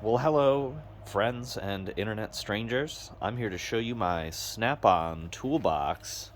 Well, hello, friends and internet strangers. I'm here to show you my Snap-on toolbox.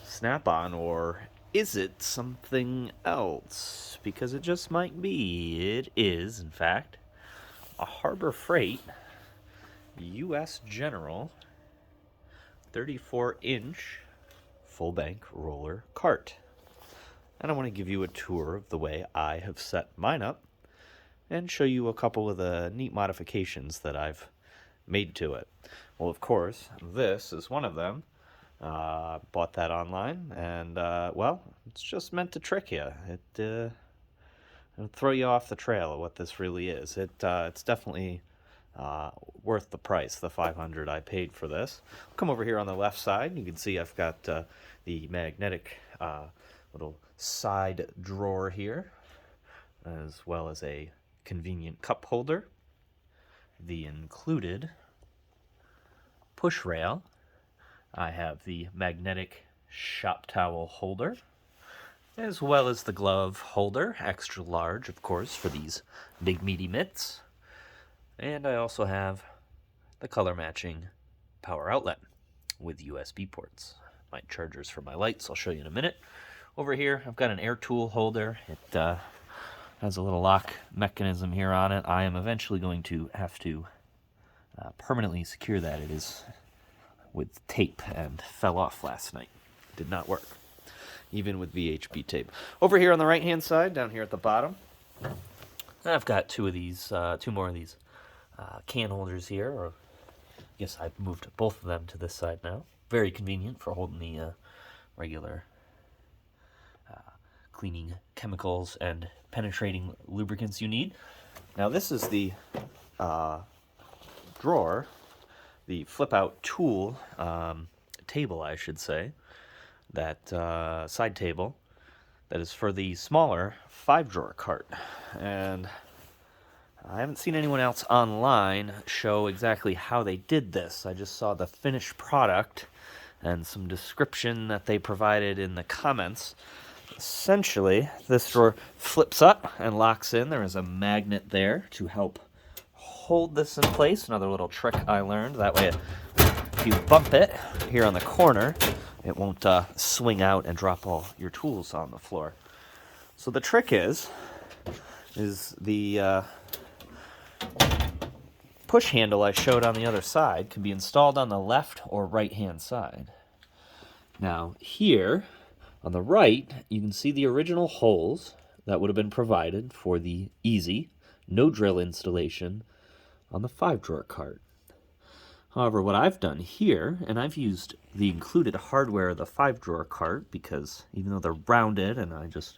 Snap-on, or is it something else? Because it just might be. It is, in fact, a Harbor Freight U.S. General 34-inch full bank roller cart. And I want to give you a tour of the way I have set mine up and show you a couple of the neat modifications that I've made to it. Well, of course, this is one of them. Bought that online, and well, it's just meant to trick you. It'll throw you off the trail of what this really is. It's definitely worth the price, the $500 I paid for this. Come over here on the left side. You can see I've got the magnetic little side drawer here, as well as a convenient cup holder, the included push rail. I have the magnetic shop towel holder, as well as the glove holder, extra large, of course, for these big meaty mitts. And I also have the color matching power outlet with USB ports. My chargers for my lights, I'll show you in a minute. Over here, I've got an air tool holder. It has a little lock mechanism here on it. I am eventually going to have to permanently secure that. It is with tape and fell off last night. Did not work, even with VHB tape. Over here on the right-hand side, down here at the bottom, I've got two more of these can holders here, or I guess I've moved both of them to this side now. Very convenient for holding the regular cleaning chemicals and penetrating lubricants you need. Now this is the drawer, the flip-out tool table, I should say, that side table that is for the smaller 5-drawer cart. And I haven't seen anyone else online show exactly how they did this. I just saw the finished product and some description that they provided in the comments. Essentially, this drawer flips up and locks in. There is a magnet there to help hold this in place. Another little trick I learned. That way, if you bump it here on the corner, it won't swing out and drop all your tools on the floor. So the trick is the push handle I showed on the other side can be installed on the left or right-hand side. Now, here on the right, you can see the original holes that would have been provided for the easy, no drill installation on the 5-drawer cart. However, what I've done here, and I've used the included hardware of the 5-drawer cart, because even though they're rounded and I just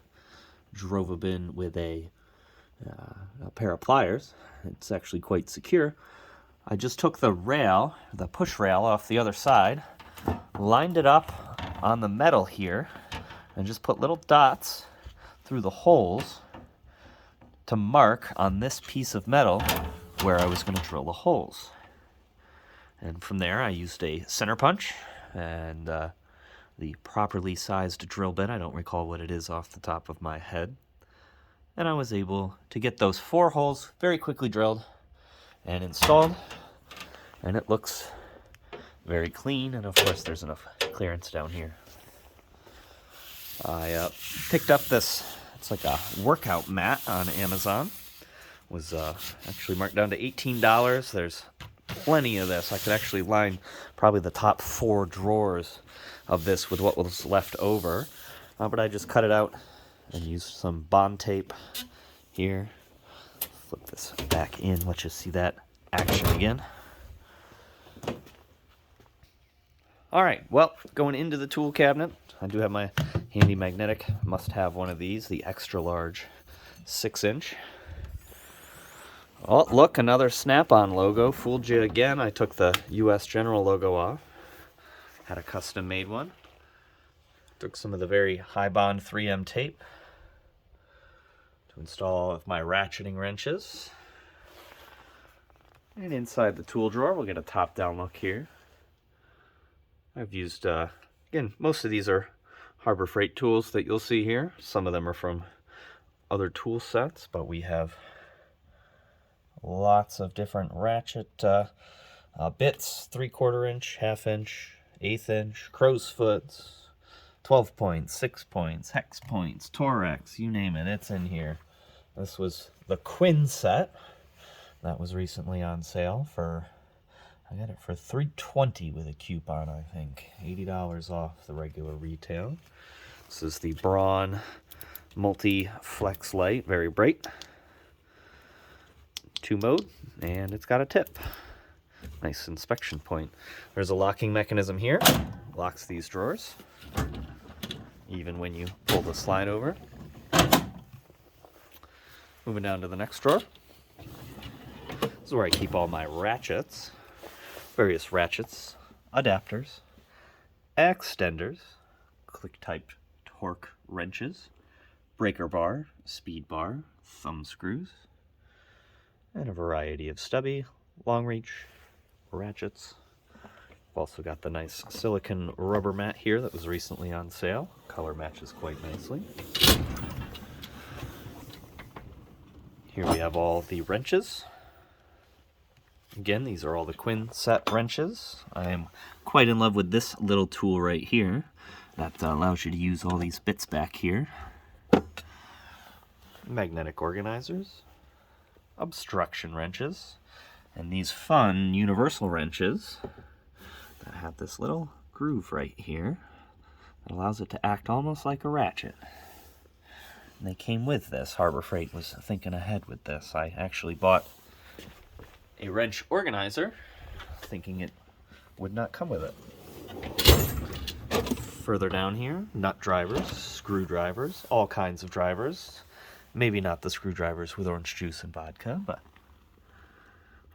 drove them in with a pair of pliers, it's actually quite secure. I just took the rail, the push rail off the other side, lined it up on the metal here, and just put little dots through the holes to mark on this piece of metal where I was going to drill the holes. And from there, I used a center punch and the properly sized drill bit. I don't recall what it is off the top of my head. And I was able to get those 4 holes very quickly drilled and installed. And it looks very clean. And of course, there's enough clearance down here. I picked up this, it's like a workout mat on Amazon. It was actually marked down to $18. There's plenty of this. I could actually line probably the top 4 drawers of this with what was left over. But I just cut it out and used some bond tape here. Flip this back in. Let's just see that action again. All right, well, going into the tool cabinet, I do have my handy magnetic. Must have one of these, the extra large 6-inch. Oh, look, another Snap-on logo. Fooled you again. I took the U.S. General logo off. Had a custom-made one. Took some of the very high-bond 3M tape to install all of my ratcheting wrenches. And inside the tool drawer, we'll get a top-down look here. I've used, again, most of these are Harbor Freight tools that you'll see here. Some of them are from other tool sets, but we have Lots of different ratchet bits, 3/4 inch, 1/2 inch, 1/8 inch, crow's foots, 12 points, 6 points, hex points, Torex, you name it, it's in here. This was the Quinn set. That was recently on sale for, I got it for $320 with a coupon, I think. $80 off the regular retail. This is the Braun Multi-Flex Light, very bright. 2-mode, and it's got a tip. Nice inspection point. There's a locking mechanism here. Locks these drawers, even when you pull the slide over. Moving down to the next drawer. This is where I keep all my ratchets. Various ratchets, adapters, extenders, click-type torque wrenches, breaker bar, speed bar, thumb screws, and a variety of stubby, long reach ratchets. I've also got the nice silicone rubber mat here that was recently on sale. Color matches quite nicely. Here we have all the wrenches. Again, these are all the Quinn set wrenches. I am quite in love with this little tool right here that allows you to use all these bits back here. Magnetic organizers, obstruction wrenches, and these fun universal wrenches that have this little groove right here that allows it to act almost like a ratchet. And they came with this. Harbor Freight was thinking ahead with this. I actually bought a wrench organizer thinking it would not come with it. Further down here, nut drivers, screwdrivers, all kinds of drivers. Maybe not the screwdrivers with orange juice and vodka, but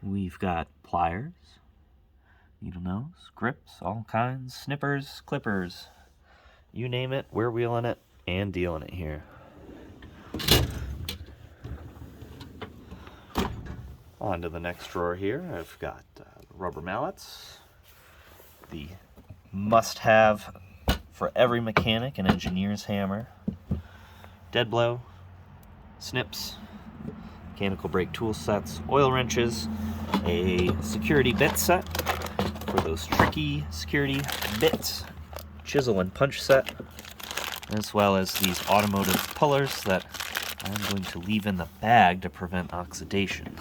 we've got pliers, needle nose, grips, all kinds, snippers, clippers, you name it, we're wheeling it and dealing it here. On to the next drawer here, I've got rubber mallets, the must-have for every mechanic and engineer's hammer, dead blow, snips, mechanical brake tool sets, oil wrenches, a security bit set for those tricky security bits, chisel and punch set, as well as these automotive pullers that I'm going to leave in the bag to prevent oxidation.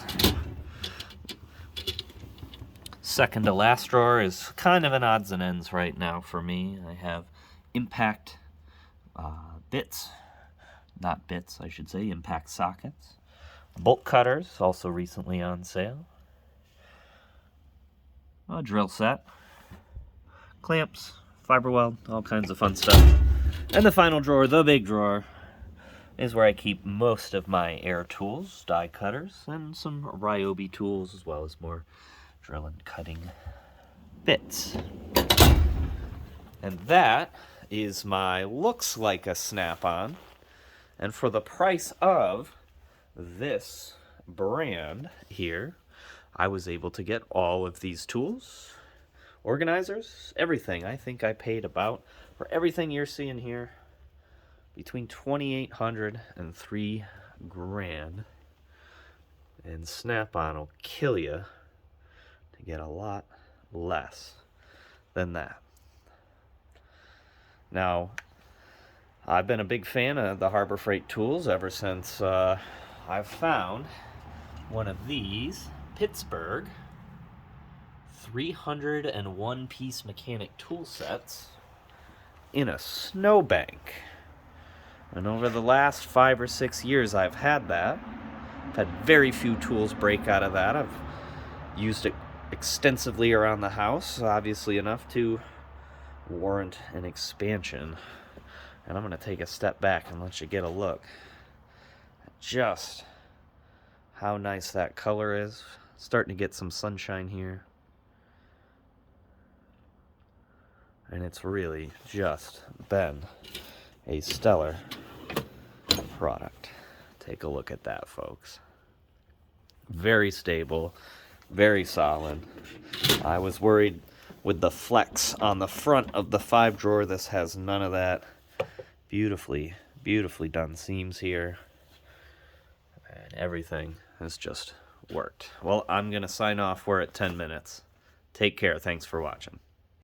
Second to last drawer is kind of an odds and ends right now for me. I have impact bits, not bits, I should say, impact sockets. Bolt cutters, also recently on sale. A drill set. Clamps, fiber weld, all kinds of fun stuff. And the final drawer, the big drawer, is where I keep most of my air tools, die cutters, and some Ryobi tools, as well as more drill and cutting bits. And that is my looks like a Snap-on. And for the price of this brand here, I was able to get all of these tools, organizers, everything. I think I paid about, for everything you're seeing here, between $2,800 and $3,000. And Snap-on will kill you to get a lot less than that. Now, I've been a big fan of the Harbor Freight tools ever since I've found one of these Pittsburgh 301-piece mechanic tool sets in a snowbank. And over the last 5 or 6 years I've had that. I've had very few tools break out of that. I've used it extensively around the house, obviously enough to warrant an expansion. And I'm going to take a step back and let you get a look at just how nice that color is. Starting to get some sunshine here. And it's really just been a stellar product. Take a look at that, folks. Very stable, very solid. I was worried with the flex on the front of the 5-drawer. This has none of that. Beautifully, beautifully done seams here. And everything is just worked. Well, I'm going to sign off. We're at 10 minutes. Take care. Thanks for watching.